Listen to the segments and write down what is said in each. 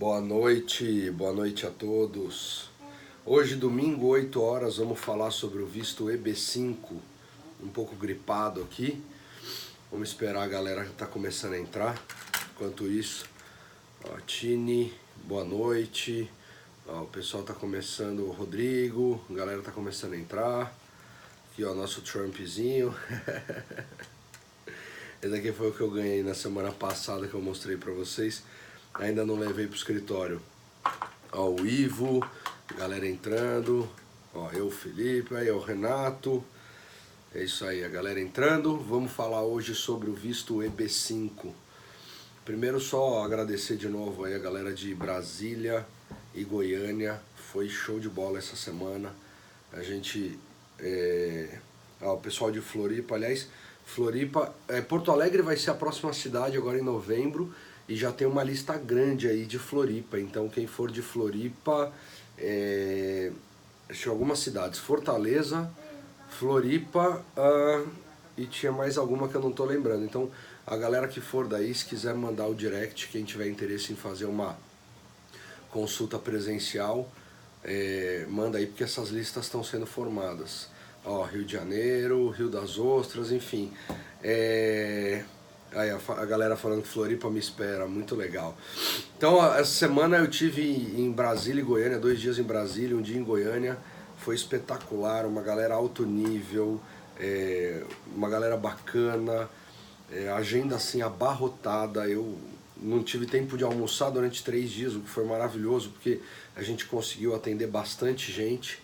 Boa noite a todos. Hoje, domingo, 8 horas, vamos falar sobre o visto EB5. Um pouco gripado aqui. Vamos esperar a galera que tá começando a entrar. Enquanto isso, ó, Tini, boa noite. Ó, o pessoal tá começando, o Rodrigo, a galera tá começando a entrar. Aqui, ó, nosso Trumpzinho. Esse aqui foi o que eu ganhei na semana passada, que eu mostrei pra vocês. Ainda não levei pro escritório. Ó, o Ivo, galera entrando. Ó, eu, o Felipe, aí o Renato. É isso aí, a galera entrando. Vamos falar hoje sobre o visto EB5. Primeiro só agradecer de novo aí a galera de Brasília e Goiânia. Foi show de bola essa semana. A gente... o pessoal de Floripa, aliás, Porto Alegre vai ser a próxima cidade agora em novembro. E já tem uma lista grande aí de Floripa, então quem for de Floripa, deixa eu algumas cidades, Fortaleza, Floripa e tinha mais alguma que eu não tô lembrando. Então a galera que for daí, se quiser mandar o direct, quem tiver interesse em fazer uma consulta presencial, manda aí porque essas listas estão sendo formadas. Ó, Rio de Janeiro, Rio das Ostras, enfim. Aí a galera falando que Floripa me espera, muito legal. Então essa semana eu tive em Brasília e Goiânia, 2 dias em Brasília, um dia em Goiânia. Foi espetacular, uma galera alto nível, uma galera bacana, agenda assim abarrotada. Eu não tive tempo de almoçar durante 3 dias, o que foi maravilhoso, porque a gente conseguiu atender bastante gente.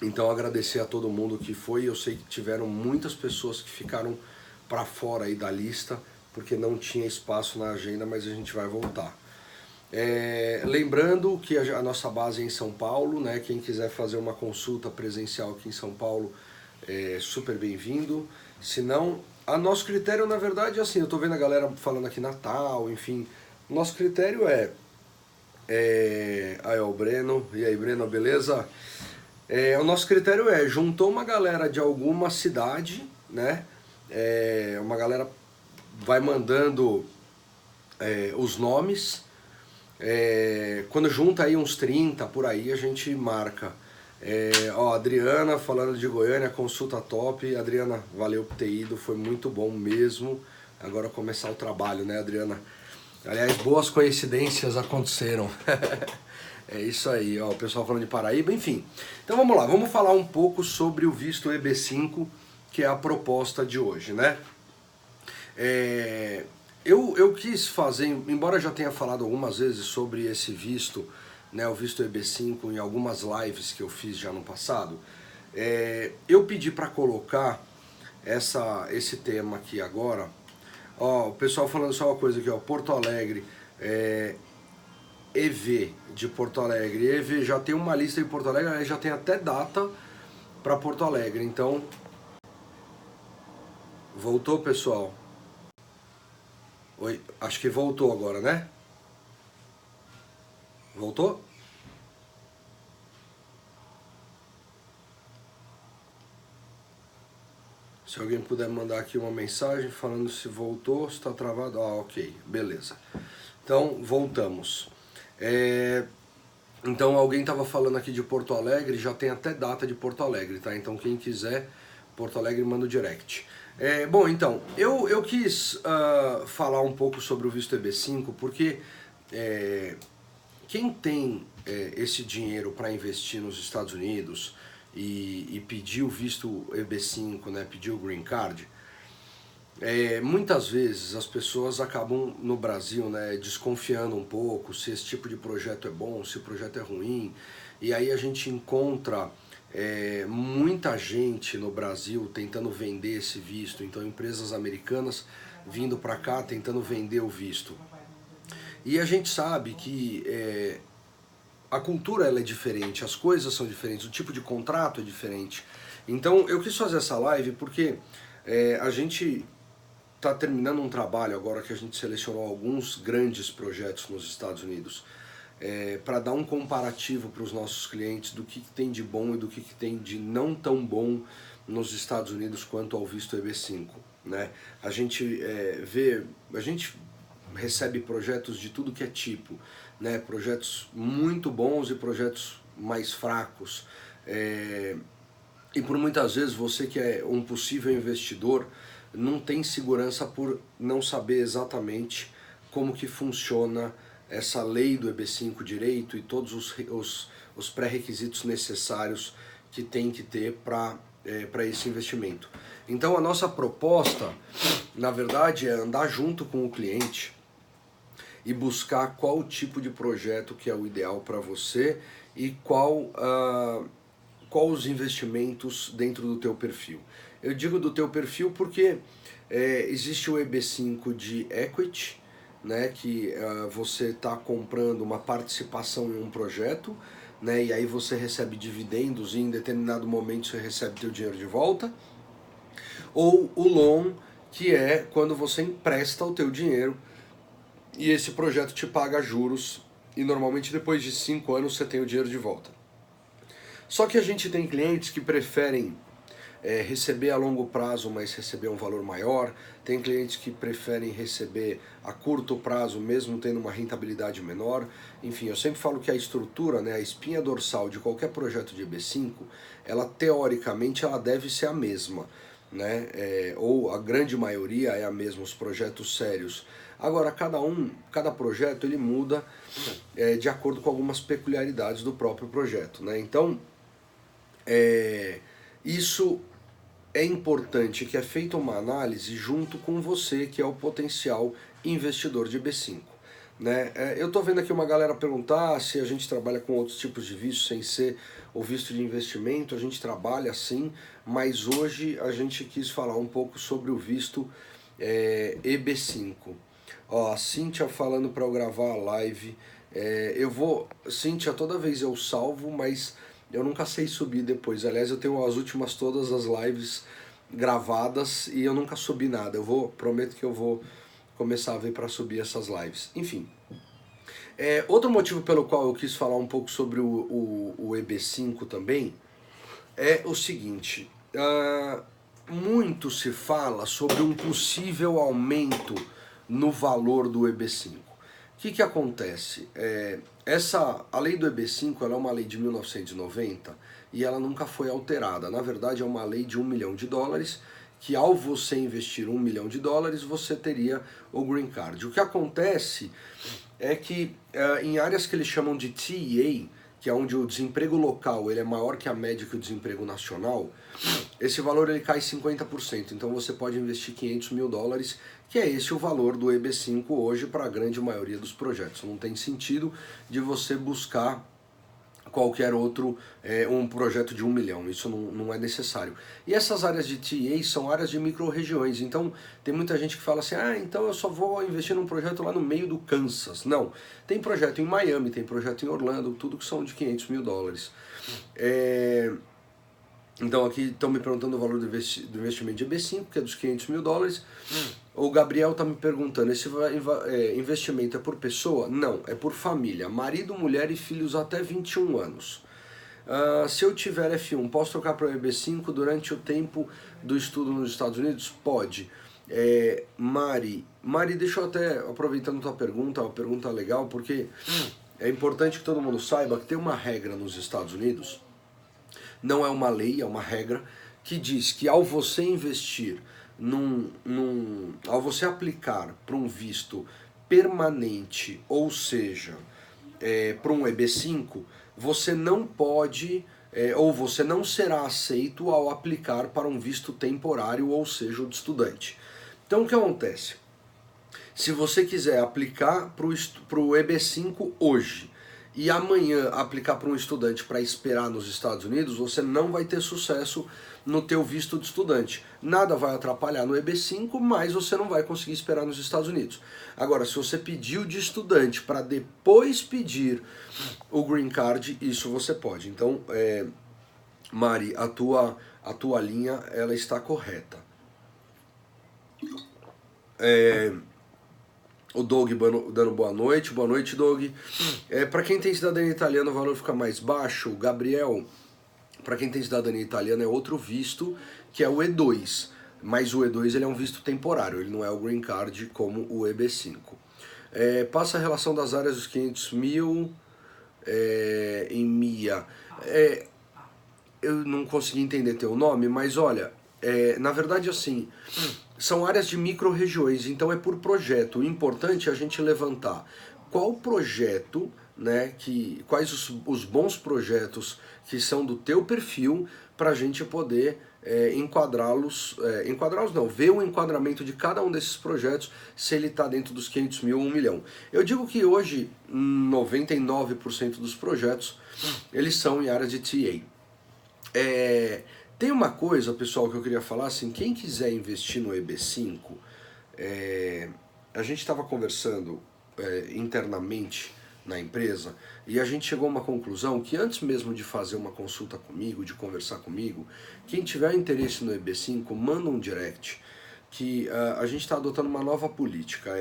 Então agradecer a todo mundo que foi. Eu sei que tiveram muitas pessoas que ficaram para fora aí da lista, porque não tinha espaço na agenda, mas a gente vai voltar. Lembrando que a nossa base é em São Paulo, né? Quem quiser fazer uma consulta presencial aqui em São Paulo é super bem-vindo. Se não, a nosso critério, na verdade, é assim, eu tô vendo a galera falando aqui Natal, enfim. Nosso critério aí ó, o Breno. E aí, Breno, beleza? O nosso critério juntou uma galera de alguma cidade, né? Uma galera vai mandando os nomes. Quando junta aí uns 30 por aí, a gente marca. Ó, Adriana falando de Goiânia, consulta top. Adriana, valeu por ter ido, foi muito bom mesmo. Agora começar o trabalho, né, Adriana? Aliás, boas coincidências aconteceram. É isso aí, ó, o pessoal falando de Paraíba, enfim. Então vamos lá, vamos falar um pouco sobre o visto EB5, que é a proposta de hoje, né? Eu quis fazer, embora já tenha falado algumas vezes sobre esse visto, né, o visto EB5, em algumas lives que eu fiz já no passado, eu pedi para colocar esse tema aqui agora. Ó, o pessoal falando só uma coisa aqui, ó, Porto Alegre, EV de Porto Alegre. EV já tem uma lista em Porto Alegre, já tem até data para Porto Alegre. Então, voltou, pessoal? Oi, acho que voltou agora, né? Voltou? Se alguém puder mandar aqui uma mensagem falando se voltou, se está travado. Ah, ok, beleza. Então, voltamos. Então, alguém estava falando aqui de Porto Alegre, já tem até data de Porto Alegre, tá? Então, quem quiser, Porto Alegre, manda o direct. Bom, então, eu quis falar um pouco sobre o visto EB5, porque quem tem esse dinheiro para investir nos Estados Unidos e pedir o visto EB5, né, pedir o Green Card, muitas vezes as pessoas acabam no Brasil, né, desconfiando um pouco se esse tipo de projeto é bom, se o projeto é ruim, e aí a gente encontra muita gente no Brasil tentando vender esse visto, então empresas americanas vindo para cá tentando vender o visto. E a gente sabe que a cultura ela é diferente, as coisas são diferentes, o tipo de contrato é diferente. Então eu quis fazer essa live porque a gente está terminando um trabalho agora que a gente selecionou alguns grandes projetos nos Estados Unidos para dar um comparativo para os nossos clientes do que tem de bom e do que tem de não tão bom nos Estados Unidos quanto ao visto EB5, né? A gente recebe projetos de tudo que é tipo, né? Projetos muito bons e projetos mais fracos. E por muitas vezes você que é um possível investidor não tem segurança por não saber exatamente como que funciona essa lei do EB5 direito e todos os pré-requisitos necessários que tem que ter para esse investimento. Então a nossa proposta, na verdade, é andar junto com o cliente e buscar qual tipo de projeto que é o ideal para você e qual os investimentos dentro do teu perfil. Eu digo do teu perfil porque existe o EB5 de equity, né, que você está comprando uma participação em um projeto, né, e aí você recebe dividendos e em determinado momento você recebe teu dinheiro de volta. Ou o loan, que é quando você empresta o teu dinheiro e esse projeto te paga juros e normalmente depois de 5 anos você tem o dinheiro de volta. Só que a gente tem clientes que preferem receber a longo prazo, mas receber um valor maior. Tem clientes que preferem receber a curto prazo, mesmo tendo uma rentabilidade menor. Enfim, eu sempre falo que a estrutura, né, a espinha dorsal de qualquer projeto de EB5, ela teoricamente ela deve ser a mesma, né? Ou a grande maioria é a mesma, os projetos sérios. Agora, cada projeto ele muda de acordo com algumas peculiaridades do próprio projeto, né? Então, isso é importante que é feita uma análise junto com você, que é o potencial investidor de B5. Né? Eu estou vendo aqui uma galera perguntar se a gente trabalha com outros tipos de visto sem ser o visto de investimento. A gente trabalha sim, mas hoje a gente quis falar um pouco sobre o visto EB5. Ó, a Cíntia falando para eu gravar a live. Cíntia, toda vez eu salvo, mas eu nunca sei subir depois. Aliás, eu tenho as últimas todas as lives gravadas e eu nunca subi nada. Prometo que eu vou começar a ver para subir essas lives. Enfim. Outro motivo pelo qual eu quis falar um pouco sobre o EB5 também é o seguinte. Muito se fala sobre um possível aumento no valor do EB5. O que acontece? A lei do EB5 ela é uma lei de 1990 e ela nunca foi alterada. Na verdade, é uma lei de $1 milhão, que ao você investir $1 milhão, você teria o Green Card. O que acontece é que em áreas que eles chamam de TEA, que é onde o desemprego local ele é maior que a média que o desemprego nacional, esse valor ele cai 50%. Então você pode investir $500 mil, que é esse o valor do EB5 hoje para a grande maioria dos projetos. Não tem sentido de você buscar qualquer outro, um projeto de $1 milhão, isso não é necessário. E essas áreas de TA são áreas de micro-regiões, então tem muita gente que fala assim, então eu só vou investir num projeto lá no meio do Kansas. Não, tem projeto em Miami, tem projeto em Orlando, tudo que são de $500 mil. Então aqui estão me perguntando o valor do investimento de EB5, que é dos $500 mil. O Gabriel está me perguntando, esse investimento é por pessoa? Não, é por família, marido, mulher e filhos até 21 anos. Se eu tiver F1, posso trocar para o EB5 durante o tempo do estudo nos Estados Unidos? Pode. Mari, deixa eu até, aproveitando a tua pergunta, uma pergunta legal, porque é importante que todo mundo saiba que tem uma regra nos Estados Unidos, não é uma lei, é uma regra, que diz que ao você investir ao você aplicar para um visto permanente, ou seja, para um EB5, você não pode, ou você não será aceito ao aplicar para um visto temporário, ou seja, o de estudante. Então o que acontece? Se você quiser aplicar para o EB5 hoje, e amanhã aplicar para um estudante para esperar nos Estados Unidos, você não vai ter sucesso no teu visto de estudante. Nada vai atrapalhar no EB5, mas você não vai conseguir esperar nos Estados Unidos. Agora, se você pediu de estudante para depois pedir o Green Card, isso você pode. Então, Mari, a tua linha ela está correta. O Doug dando boa noite, Doug. Para quem tem cidadania italiana o valor fica mais baixo. O Gabriel, para quem tem cidadania italiana é outro visto, que é o E2. Mas o E2 ele é um visto temporário, ele não é o Green Card como o EB5. Passa a relação das áreas dos 500 mil em MIA. Eu não consegui entender teu nome, mas olha, na verdade assim, são áreas de micro-regiões, então é por projeto. O importante é a gente levantar qual projeto, né, quais os bons projetos que são do teu perfil para a gente poder enquadrá-los não, ver o enquadramento de cada um desses projetos, se ele está dentro dos 500 mil ou 1 milhão. Eu digo que hoje 99% dos projetos eles são em áreas de TA. Tem uma coisa, pessoal, que eu queria falar, assim, quem quiser investir no EB5, a gente estava conversando internamente na empresa e a gente chegou a uma conclusão que antes mesmo de fazer uma consulta comigo, de conversar comigo, quem tiver interesse no EB5, manda um direct, que a gente está adotando uma nova política,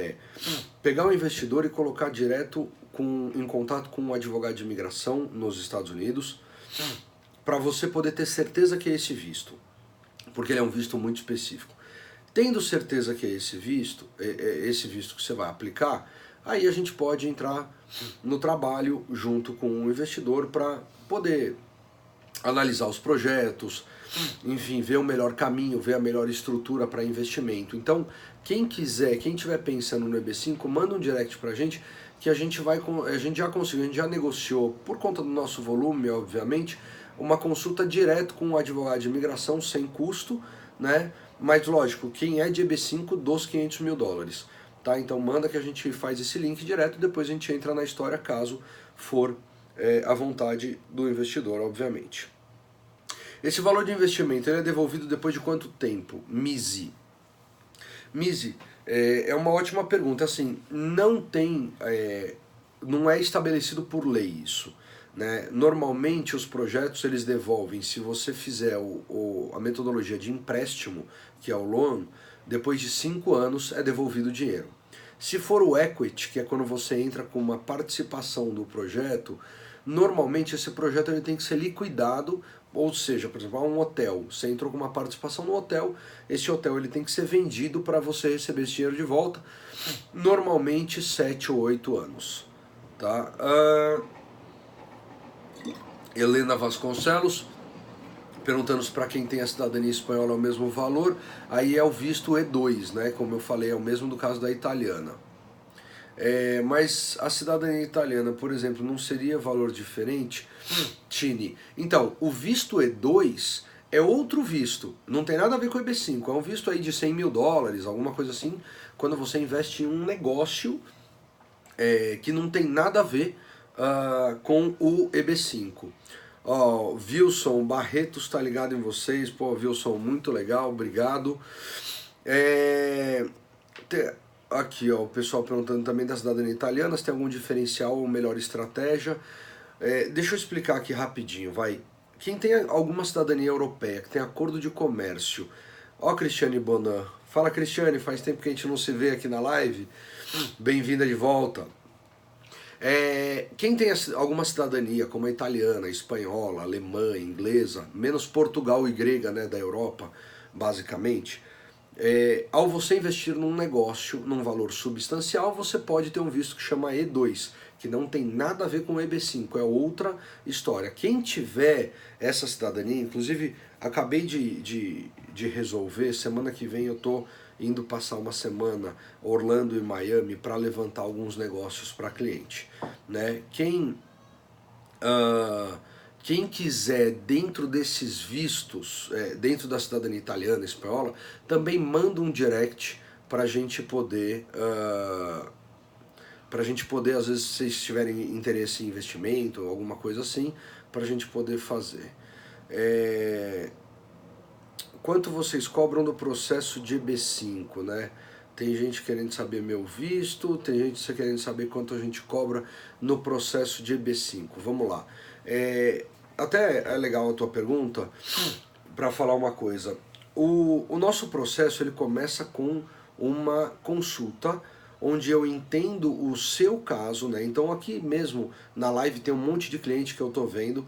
pegar o investidor e colocar direto em contato com um advogado de imigração nos Estados Unidos, para você poder ter certeza que é esse visto, porque ele é um visto muito específico. Tendo certeza que é esse visto que você vai aplicar, aí a gente pode entrar no trabalho junto com o investidor para poder analisar os projetos, enfim, ver o melhor caminho, ver a melhor estrutura para investimento. Então, quem estiver pensando no EB5, manda um direct para a gente, que a gente já conseguiu, a gente já negociou, por conta do nosso volume, obviamente, uma consulta direto com um advogado de imigração sem custo, né? Mas lógico, quem é de EB5 dos 500 mil dólares, tá? Então manda que a gente faz esse link direto e depois a gente entra na história caso for a vontade do investidor, obviamente. Esse valor de investimento ele é devolvido depois de quanto tempo? MISI. MISI é uma ótima pergunta, assim, não é estabelecido por lei isso. Né? Normalmente os projetos eles devolvem, se você fizer a metodologia de empréstimo, que é o loan, depois de 5 anos é devolvido o dinheiro. Se for o equity, que é quando você entra com uma participação do projeto, normalmente esse projeto ele tem que ser liquidado, ou seja, por exemplo, um hotel, você entrou com uma participação no hotel, esse hotel ele tem que ser vendido para você receber esse dinheiro de volta, normalmente 7 ou 8 anos. Tá? Helena Vasconcelos, perguntando se para quem tem a cidadania espanhola é o mesmo valor, aí é o visto E2, né? Como eu falei, é o mesmo do caso da italiana. Mas a cidadania italiana, por exemplo, não seria valor diferente? Tini, então, o visto E2 é outro visto, não tem nada a ver com o EB5, é um visto aí de 100 mil dólares, alguma coisa assim, quando você investe em um negócio que não tem nada a ver com o EB5. Wilson Barretos tá ligado em vocês. Pô, Wilson, muito legal, obrigado. Aqui, o pessoal perguntando também da cidadania italiana, se tem algum diferencial ou melhor estratégia. Deixa eu explicar aqui rapidinho, vai. Quem tem alguma cidadania europeia, que tem acordo de comércio, Cristiane Bonan. Fala, Cristiane, faz tempo que a gente não se vê aqui na live. Bem-vinda de volta. Quem tem alguma cidadania, como a italiana, espanhola, alemã, inglesa, menos Portugal e grega, né, da Europa, basicamente, ao você investir num negócio, num valor substancial, você pode ter um visto que chama E2, que não tem nada a ver com o EB5, é outra história. Quem tiver essa cidadania, inclusive, acabei de resolver, semana que vem eu tô indo passar uma semana Orlando e Miami para levantar alguns negócios para cliente, né? Quem quiser dentro desses vistos, dentro da cidadania italiana, espanhola, também manda um direct para a gente poder, às vezes, se vocês tiverem interesse em investimento ou alguma coisa assim, para a gente poder fazer. Quanto vocês cobram do processo de EB5, né? Tem gente querendo saber meu visto, tem gente querendo saber quanto a gente cobra no processo de EB5. Vamos lá. Até é legal a tua pergunta para falar uma coisa. O nosso processo ele começa com uma consulta onde eu entendo o seu caso, né? Então aqui mesmo na live tem um monte de cliente que eu tô vendo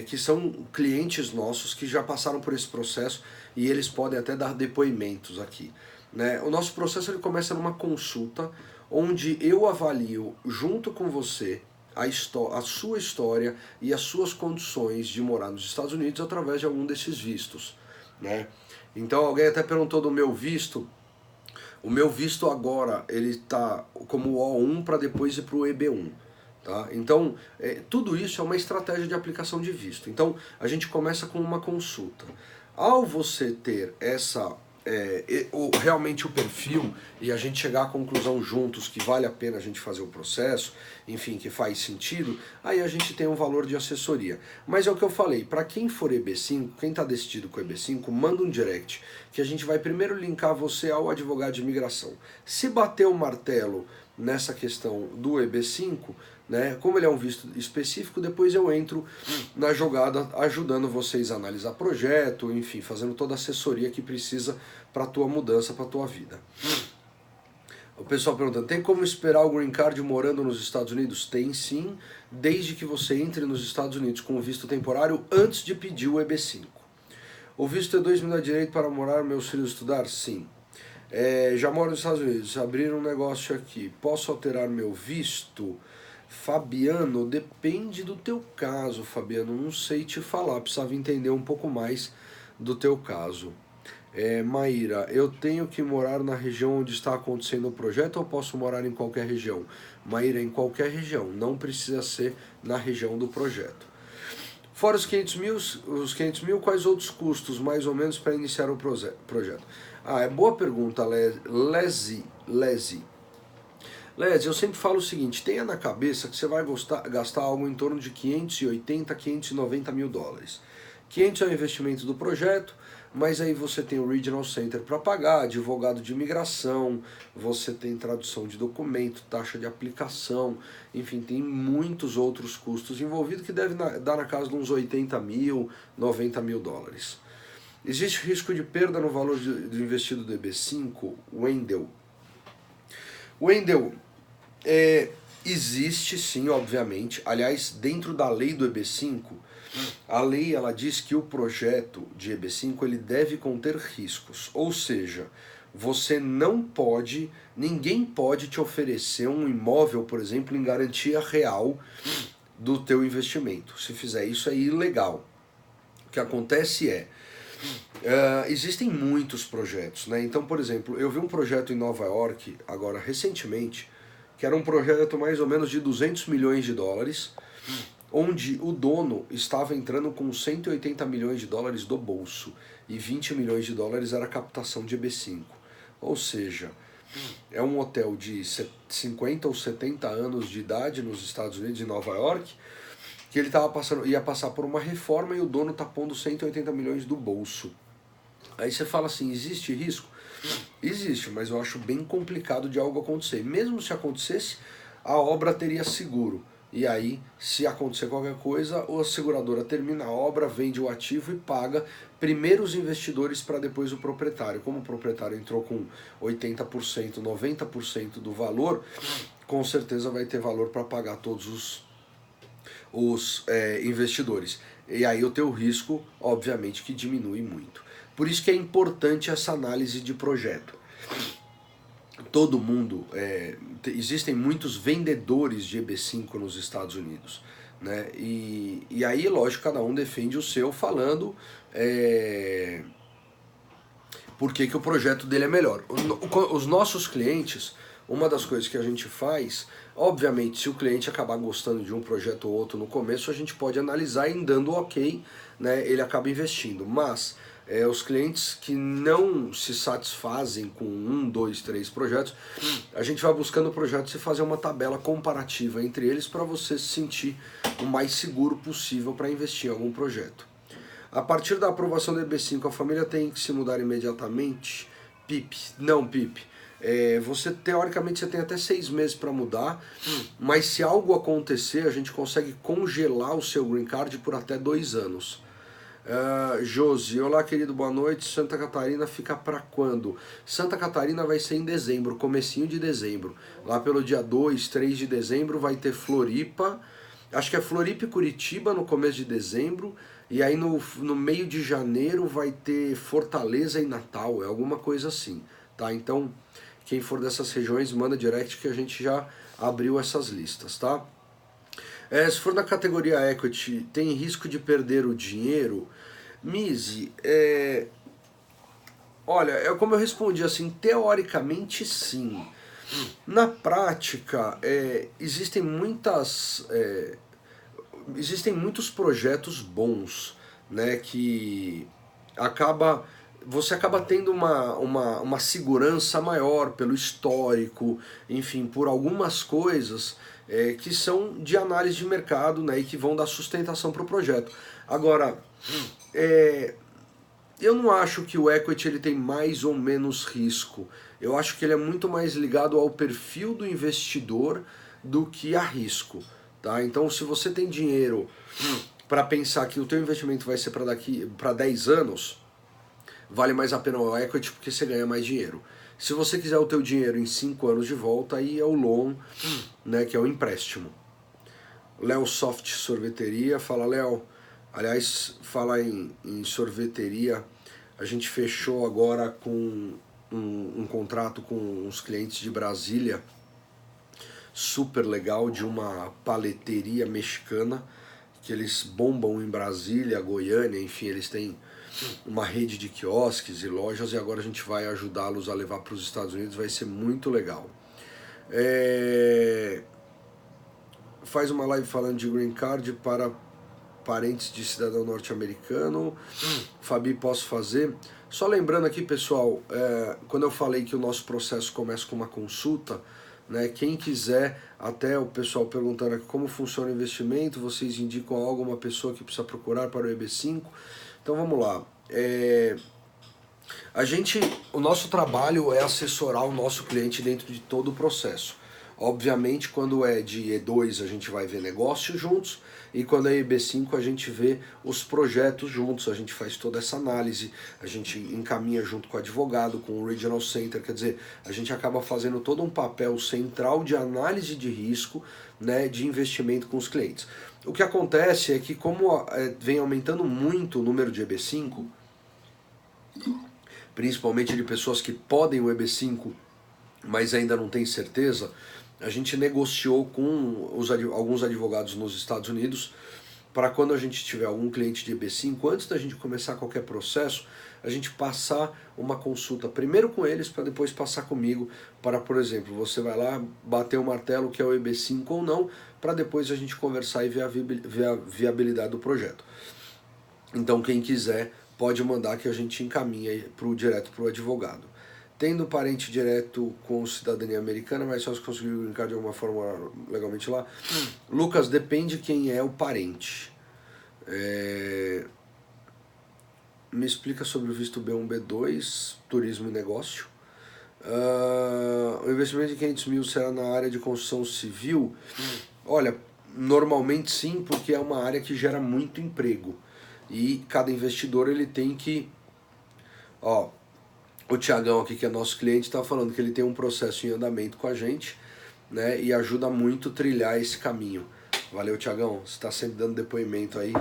que são clientes nossos que já passaram por esse processo e eles podem até dar depoimentos aqui, né? O nosso processo ele começa numa consulta onde eu avalio junto com você a sua história e as suas condições de morar nos Estados Unidos através de algum desses vistos, né? Então alguém até perguntou do meu visto. O meu visto agora, ele está como O1 para depois ir para o EB1. Tá? Então, tudo isso é uma estratégia de aplicação de visto. Então, a gente começa com uma consulta. Ao você ter realmente o perfil e a gente chegar à conclusão juntos que vale a pena a gente fazer o processo, enfim, que faz sentido, aí a gente tem um valor de assessoria. Mas é o que eu falei, para quem for EB5, quem está decidido com EB5, manda um direct, que a gente vai primeiro linkar você ao advogado de imigração. Se bater o martelo nessa questão do EB5, né, como ele é um visto específico, depois eu entro na jogada ajudando vocês a analisar projeto, enfim, fazendo toda a assessoria que precisa para a tua mudança, para a tua vida. O pessoal perguntando, tem como esperar o Green Card morando nos Estados Unidos? Tem sim, desde que você entre nos Estados Unidos com o visto temporário antes de pedir o EB5. O visto T2 me dá direito para morar, meus filhos estudar? Sim. Já moro nos Estados Unidos, abrir um negócio aqui, posso alterar meu visto? Fabiano, depende do teu caso, Fabiano, não sei te falar, precisava entender um pouco mais do teu caso. Maíra, eu tenho que morar na região onde está acontecendo o projeto ou posso morar em qualquer região? Maíra, em qualquer região, não precisa ser na região do projeto. Fora os 500 mil, quais outros custos, mais ou menos, para iniciar o projeto? Boa pergunta, Leslie, eu sempre falo o seguinte, tenha na cabeça que você vai gastar algo em torno de 580, 590 mil dólares. 500 é o investimento do projeto, mas aí você tem o Regional Center para pagar, advogado de imigração, você tem tradução de documento, taxa de aplicação, enfim, tem muitos outros custos envolvidos que deve dar na casa de uns 80 mil, 90 mil dólares. Existe risco de perda no valor do investido do EB5? Wendel, existe sim, obviamente. Aliás, dentro da lei do EB5, a lei ela diz que o projeto de EB5 ele deve conter riscos. Ou seja, você não pode, ninguém pode te oferecer um imóvel, por exemplo, em garantia real do teu investimento. Se fizer isso é ilegal. O que acontece existem muitos projetos, né? Então, por exemplo, eu vi um projeto em Nova York, agora recentemente, que era um projeto mais ou menos de 200 milhões de dólares, onde o dono estava entrando com 180 milhões de dólares do bolso, e 20 milhões de dólares era a captação de EB5. Ou seja, é um hotel de 50 ou 70 anos de idade nos Estados Unidos, em Nova York, que ele ia passar por uma reforma e o dono está pondo 180 milhões do bolso. Aí você fala assim, existe risco? Existe, mas eu acho bem complicado de algo acontecer. Mesmo se acontecesse, a obra teria seguro. E aí, se acontecer qualquer coisa, a seguradora termina a obra, vende o ativo e paga primeiro os investidores para depois o proprietário. Como o proprietário entrou com 80%, 90% do valor, com certeza vai ter valor para pagar todos os investidores. E aí o teu risco, obviamente, que diminui muito. Por isso que é importante essa análise de projeto. Todo mundo, existem muitos vendedores de EB5 nos Estados Unidos, né? E aí, lógico, cada um defende o seu falando por que o projeto dele é melhor. Os nossos clientes, uma das coisas que a gente faz, obviamente, se o cliente acabar gostando de um projeto ou outro no começo, a gente pode analisar e dando ok, né, ele acaba investindo. Mas os clientes que não se satisfazem com 1, 2, 3 projetos, a gente vai buscando projetos e fazer uma tabela comparativa entre eles para você se sentir o mais seguro possível para investir em algum projeto. A partir da aprovação do EB5, a família tem que se mudar imediatamente? PIP. Não, PIP. Teoricamente você tem até 6 meses para mudar, mas se algo acontecer, a gente consegue congelar o seu Green Card por até 2 anos. Josi, olá querido, boa noite. Santa Catarina fica para quando? Santa Catarina vai ser em dezembro, comecinho de dezembro. Lá pelo dia 2, 3 de dezembro vai ter Floripa, acho que é Floripa e Curitiba no começo de dezembro, e aí no meio de janeiro vai ter Fortaleza e Natal, é alguma coisa assim, tá? Então, Quem for dessas regiões, manda direct que a gente já abriu essas listas, tá? Se for na categoria Equity, tem risco de perder o dinheiro? Mise, olha, como eu respondi assim, teoricamente sim. Na prática, existem muitos projetos bons, né, que você acaba tendo uma segurança maior pelo histórico, enfim, por algumas coisas que são de análise de mercado, né, e que vão dar sustentação para o projeto. Agora, eu não acho que o equity ele tem mais ou menos risco. Eu acho que ele é muito mais ligado ao perfil do investidor do que a risco. Tá? Então, se você tem dinheiro para pensar que o teu investimento vai ser para 10 anos, vale mais a pena o equity porque você ganha mais dinheiro. Se você quiser o teu dinheiro em 5 anos de volta, aí é o loan, né, que é o empréstimo. Léo Soft Sorveteria, fala Léo. Aliás, falar em sorveteria, a gente fechou agora com um contrato com uns clientes de Brasília, super legal, de uma paleteria mexicana, que eles bombam em Brasília, Goiânia, enfim, eles têm uma rede de quiosques e lojas e agora a gente vai ajudá-los a levar para os Estados Unidos, vai ser muito legal. Faz uma live falando de green card para parentes de cidadão norte-americano. Fabi, posso fazer? Só lembrando aqui, pessoal, quando eu falei que o nosso processo começa com uma consulta, né, quem quiser, até o pessoal perguntando aqui como funciona o investimento, vocês indicam alguma pessoa que precisa procurar para o EB5. Então vamos lá. O nosso trabalho é assessorar o nosso cliente dentro de todo o processo. Obviamente, quando é de E2 a gente vai ver negócios juntos, e quando é EB5 a gente vê os projetos juntos, a gente faz toda essa análise, a gente encaminha junto com o advogado, com o Regional Center, quer dizer, a gente acaba fazendo todo um papel central de análise de risco, né, de investimento com os clientes. O que acontece é que como vem aumentando muito o número de EB5, principalmente de pessoas que podem o EB5, mas ainda não tem certeza, a gente negociou com alguns advogados nos Estados Unidos para quando a gente tiver algum cliente de EB5, antes da gente começar qualquer processo, a gente passar uma consulta primeiro com eles para depois passar comigo para, por exemplo, você vai lá bater o martelo que é o EB5 ou não, para depois a gente conversar e ver a viabilidade do projeto. Então quem quiser pode mandar que a gente encaminha direto para o advogado. Tendo parente direto com cidadania americana, mas só se conseguir o green card de alguma forma legalmente lá. Lucas, depende quem é o parente. Me explica sobre o visto B1, B2, turismo e negócio. O investimento de 500 mil será na área de construção civil? Olha, normalmente sim, porque é uma área que gera muito emprego. E cada investidor ele tem que... O Tiagão aqui, que é nosso cliente, está falando que ele tem um processo em andamento com a gente, né, e ajuda muito a trilhar esse caminho. Valeu, Tiagão, você está sempre dando depoimento aí.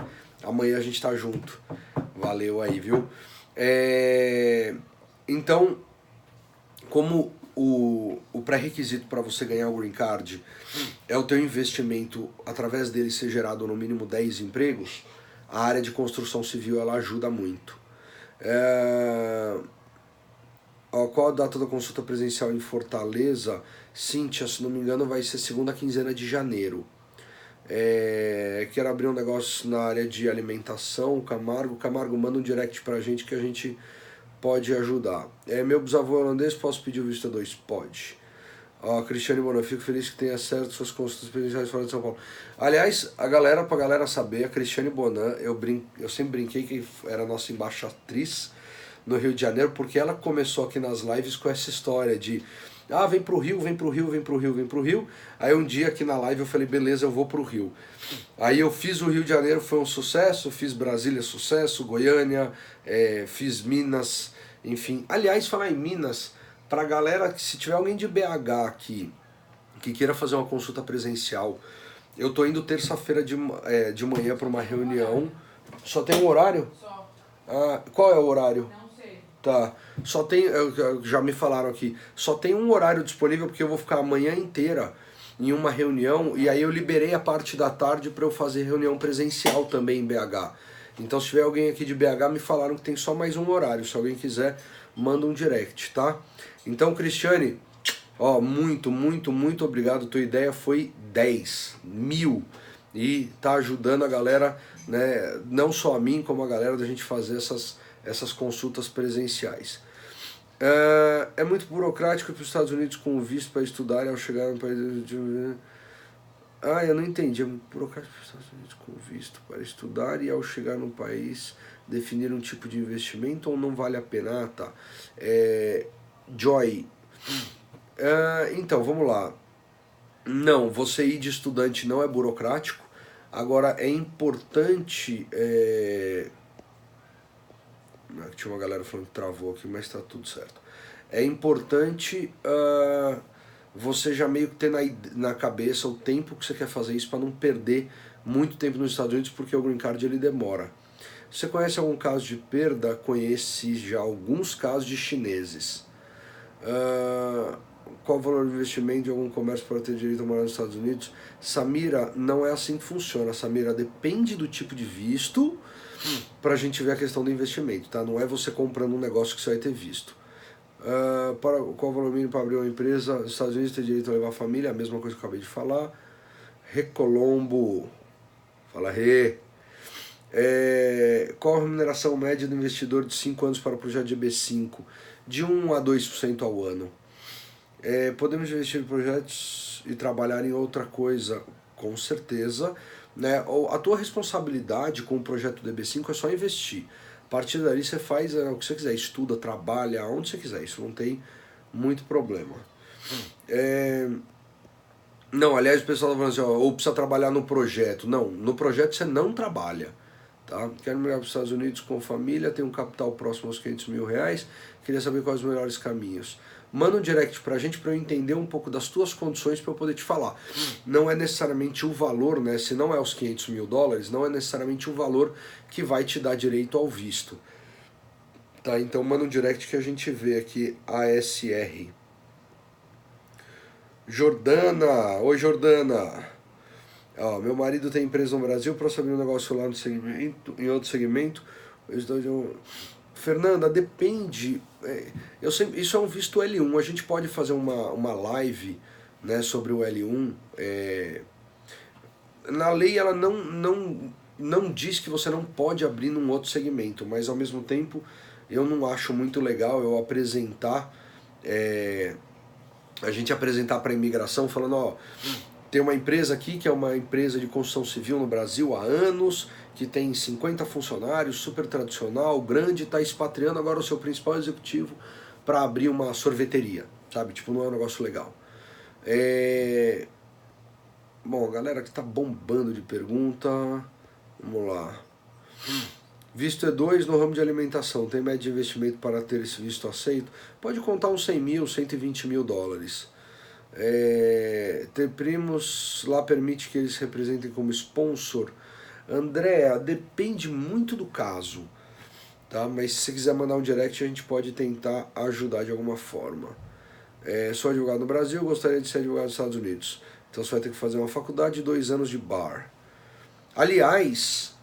Amanhã a gente está junto. Valeu aí, viu? Então, como o pré-requisito para você ganhar o Green Card é o teu investimento, através dele ser gerado no mínimo 10 empregos, a área de construção civil ela ajuda muito. Qual a data da consulta presencial em Fortaleza? Cíntia, se não me engano, vai ser segunda quinzena de janeiro. Quero abrir um negócio na área de alimentação, Camargo, manda um direct pra gente que a gente pode ajudar. Meu bisavô é holandês, posso pedir o visto A2? Pode. Cristiane Bonan, fico feliz que tenha certo suas consultas presenciais fora de São Paulo. Aliás, pra galera saber, a Cristiane Bonan, eu sempre brinquei que era a nossa embaixatriz no Rio de Janeiro, porque ela começou aqui nas lives com essa história de vem pro Rio, vem pro Rio, vem pro Rio, vem pro Rio. Aí um dia aqui na live eu falei, beleza, eu vou pro Rio. Aí eu fiz o Rio de Janeiro, foi um sucesso, fiz Brasília, sucesso, Goiânia, fiz Minas, enfim. Aliás, falar em Minas, pra galera, que se tiver alguém de BH aqui, que queira fazer uma consulta presencial, eu tô indo terça-feira de manhã pra uma reunião. Só tem um horário? Só. Qual é o horário? Não sei. Tá, só tem, já me falaram aqui, só tem um horário disponível porque eu vou ficar a manhã inteira em uma reunião e aí eu liberei a parte da tarde para eu fazer reunião presencial também em BH. Então se tiver alguém aqui de BH, me falaram que tem só mais um horário, se alguém quiser, manda um direct, tá? Então, Cristiane, ó, muito obrigado, tua ideia foi 10.000 e tá ajudando a galera, né, não só a mim, como a galera da gente fazer essas consultas presenciais. É muito burocrático para os Estados Unidos com visto para estudar e ao chegar no país... Ah, eu não entendi. É muito burocrático para os Estados Unidos com visto para estudar e ao chegar no país definir um tipo de investimento ou não vale a pena? Ah, tá. Joy. Então, vamos lá. Não, você ir de estudante não é burocrático. Agora, é importante... Tinha uma galera falando que travou aqui, mas tá tudo certo. É importante você já meio que ter na cabeça o tempo que você quer fazer isso para não perder muito tempo nos Estados Unidos, porque o Green Card ele demora. Você conhece algum caso de perda? Conheci já alguns casos de chineses. Qual o valor do investimento de algum comércio para ter direito a morar nos Estados Unidos? Samira, não é assim que funciona. Samira, depende do tipo de visto para a gente ver a questão do investimento, tá? Não é você comprando um negócio que você vai ter visto. Qual o valor mínimo para abrir uma empresa? Nos Estados Unidos tem direito a levar a família, a mesma coisa que eu acabei de falar. Recolombo, fala Rê. Qual a remuneração média do investidor de 5 anos para o projeto de EB5? De 1 a 2% ao ano. Podemos investir em projetos e trabalhar em outra coisa? Com certeza. Né? A tua responsabilidade com o projeto do EB5 é só investir. A partir dali você faz o que você quiser, estuda, trabalha, onde você quiser, isso não tem muito problema. Não, aliás o pessoal tá falando assim, ó, ou precisa trabalhar no projeto. Não, no projeto você não trabalha. Tá? Quero migrar para os Estados Unidos com família, tem um capital próximo aos 500 mil reais, queria saber quais os melhores caminhos. Manda um direct pra gente para eu entender um pouco das tuas condições para eu poder te falar. Não é necessariamente o valor, né? Se não é os 500 mil dólares, não é necessariamente o valor que vai te dar direito ao visto. Tá? Então manda um direct que a gente vê aqui, ASR. Jordana, oi Jordana. Ó, meu marido tem empresa no Brasil, para saber um negócio lá no segmento, em outro segmento. Fernanda, depende. Isso é um visto L1. A gente pode fazer uma live, né, sobre o L1. Na lei ela não diz que você não pode abrir num outro segmento, mas ao mesmo tempo eu não acho muito legal eu apresentar, a gente apresentar para a imigração falando, ó, tem uma empresa aqui que é uma empresa de construção civil no Brasil há anos, que tem 50 funcionários, super tradicional, grande, está expatriando agora o seu principal executivo para abrir uma sorveteria, sabe? Tipo, não é um negócio legal. Bom, a galera que está bombando de pergunta, vamos lá. Visto E2 no ramo de alimentação, tem média de investimento para ter esse visto aceito? Pode contar uns 100 mil, 120 mil dólares. Ter primos lá permite que eles representem como sponsor. Andréa, depende muito do caso, tá? Mas se você quiser mandar um direct, a gente pode tentar ajudar de alguma forma. Sou advogado no Brasil, gostaria de ser advogado nos Estados Unidos. Então você vai ter que fazer uma faculdade e 2 anos de bar. Aliás,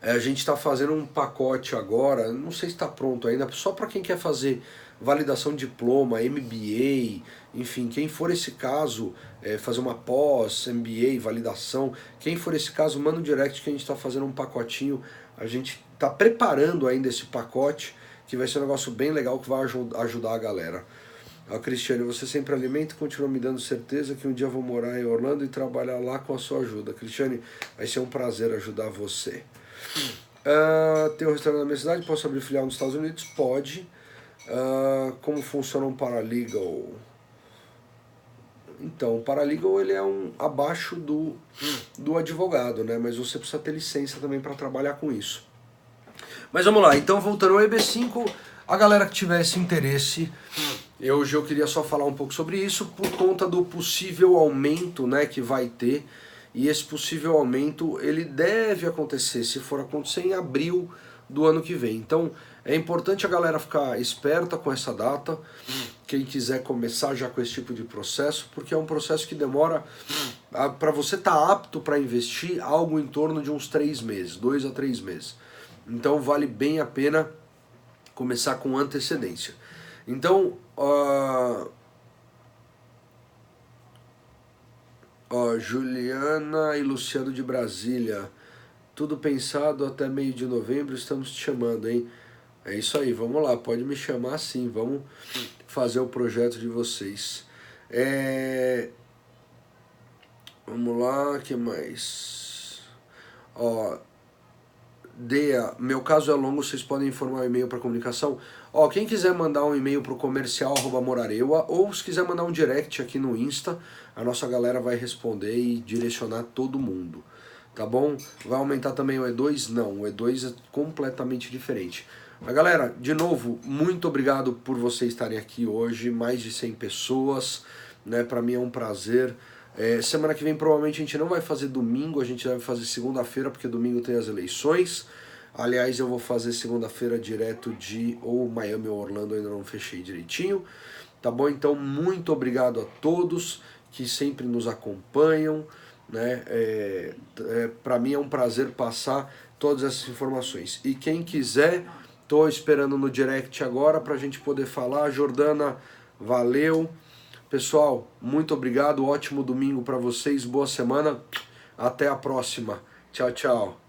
a gente está fazendo um pacote agora, não sei se está pronto ainda, só para quem quer fazer validação de diploma, MBA, enfim, quem for esse caso, fazer uma pós, MBA, validação, quem for esse caso, manda um direct que a gente está fazendo um pacotinho, a gente está preparando ainda esse pacote, que vai ser um negócio bem legal que vai ajudar a galera. Cristiane, você sempre alimenta e continua me dando certeza que um dia vou morar em Orlando e trabalhar lá com a sua ajuda. Cristiane, vai ser um prazer ajudar você. Tem um restaurante na minha cidade, posso abrir filial nos Estados Unidos? Pode. Como funciona um paralegal? Então, o paralegal ele é abaixo do advogado, né? Mas você precisa ter licença também para trabalhar com isso. Mas vamos lá, então voltando ao EB5, a galera que tivesse interesse, hoje eu queria só falar um pouco sobre isso por conta do possível aumento, né, que vai ter. E esse possível aumento ele deve acontecer, se for acontecer, em abril do ano que vem. Então É importante a galera ficar esperta com essa data, quem quiser começar já com esse tipo de processo, porque é um processo que demora, para você estar apto para investir, algo em torno de uns 3 meses, 2 a 3 meses. Então vale bem a pena começar com antecedência. Então, Juliana e Luciano de Brasília, tudo pensado até meio de novembro, estamos te chamando, hein? É isso aí, vamos lá, pode me chamar sim, vamos fazer o projeto de vocês. Vamos lá, que mais? Dea, meu caso é longo, vocês podem informar o e-mail para comunicação. Quem quiser mandar um e-mail para o comercial@morareua, ou se quiser mandar um direct aqui no Insta, a nossa galera vai responder e direcionar todo mundo, tá bom? Vai aumentar também o E2? Não, o E2 é completamente diferente. Mas galera, de novo, muito obrigado por vocês estarem aqui hoje, mais de 100 pessoas, né? Para mim é um prazer. Semana que vem provavelmente a gente não vai fazer domingo, a gente vai fazer segunda-feira, porque domingo tem as eleições. Aliás, eu vou fazer segunda-feira direto de ou Miami ou Orlando, ainda não fechei direitinho. Tá bom? Então, muito obrigado a todos que sempre nos acompanham, né? Para mim é um prazer passar todas essas informações. E quem quiser, tô esperando no direct agora para a gente poder falar. Jordana, valeu. Pessoal, muito obrigado, ótimo domingo para vocês, boa semana, até a próxima. Tchau, tchau.